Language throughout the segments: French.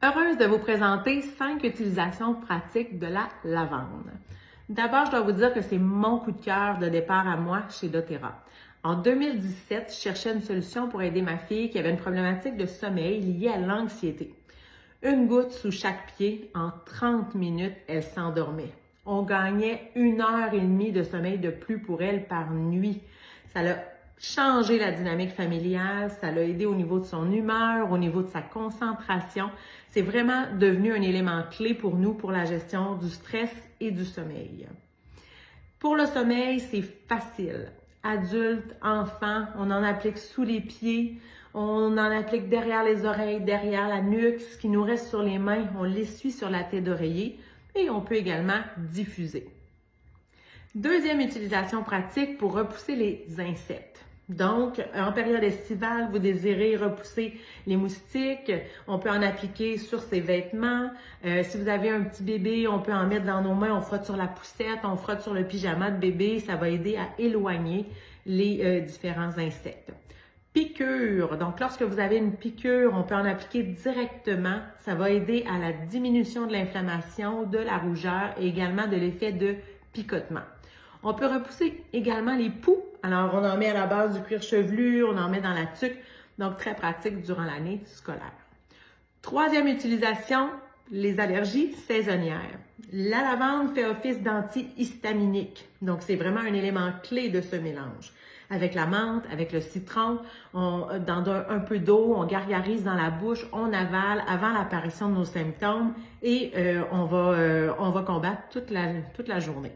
Heureuse de vous présenter 5 utilisations pratiques de la lavande. D'abord, je dois vous dire que c'est mon coup de cœur de départ à moi chez doTERRA. En 2017, je cherchais une solution pour aider ma fille qui avait une problématique de sommeil liée à l'anxiété. Une goutte sous chaque pied, en 30 minutes, elle s'endormait. On gagnait 1 heure et demie de sommeil de plus pour elle par nuit. Ça l'a changé la dynamique familiale, ça l'a aidé au niveau de son humeur, au niveau de sa concentration. C'est vraiment devenu un élément clé pour nous pour la gestion du stress et du sommeil. Pour le sommeil, c'est facile. Adultes, enfants, on en applique sous les pieds, on en applique derrière les oreilles, derrière la nuque, ce qui nous reste sur les mains, on l'essuie sur la tête d'oreiller et on peut également diffuser. Deuxième utilisation pratique pour repousser les insectes. Donc, en période estivale, vous désirez repousser les moustiques, on peut en appliquer sur ses vêtements. Si vous avez un petit bébé, on peut en mettre dans nos mains, on frotte sur la poussette, on frotte sur le pyjama de bébé, ça va aider à éloigner les différents insectes. Piqûre. Donc, lorsque vous avez une piqûre, on peut en appliquer directement. Ça va aider à la diminution de l'inflammation, de la rougeur et également de l'effet de picotement. On peut repousser également les poux. Alors, on en met à la base du cuir chevelu, on en met dans la tuque. Donc, très pratique durant l'année scolaire. Troisième utilisation, les allergies saisonnières. La lavande fait office d'antihistaminique. Donc, c'est vraiment un élément clé de ce mélange. Avec la menthe, avec le citron, dans un peu d'eau, on gargarise dans la bouche, on avale avant l'apparition de nos symptômes et on va combattre toute la journée.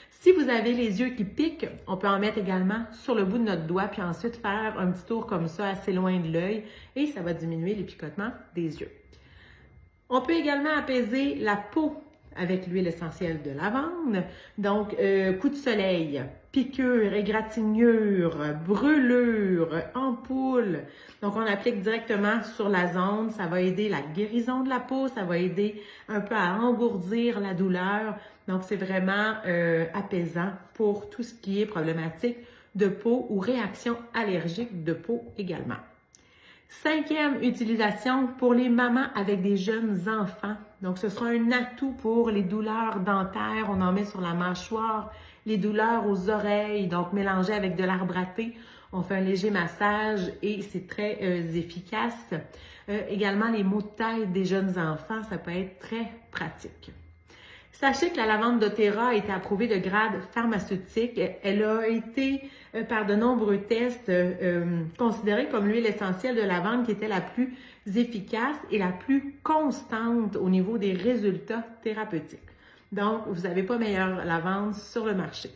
Si vous avez les yeux qui piquent, on peut en mettre également sur le bout de notre doigt, puis ensuite faire un petit tour comme ça, assez loin de l'œil, et ça va diminuer les picotements des yeux. On peut également apaiser la peau avec l'huile essentielle de lavande. Donc, coup de soleil, piqûre, égratignure, brûlure, ampoule. Donc, on applique directement sur la zone. Ça va aider la guérison de la peau. Ça va aider un peu à engourdir la douleur. Donc, c'est vraiment apaisant pour tout ce qui est problématique de peau ou réaction allergique de peau également. Cinquième utilisation pour les mamans avec des jeunes enfants. Donc, ce sera un atout pour les douleurs dentaires. On en met sur la mâchoire, les douleurs aux oreilles, donc mélangé avec de l'arbre à thé. On fait un léger massage et c'est très efficace. Également, les maux de tête des jeunes enfants, ça peut être très pratique. Sachez que la lavande doTERRA a été approuvée de grade pharmaceutique. Elle a été, par de nombreux tests, considérée comme l'huile essentielle de lavande qui était la plus efficace et la plus constante au niveau des résultats thérapeutiques. Donc, vous n'avez pas meilleure lavande sur le marché.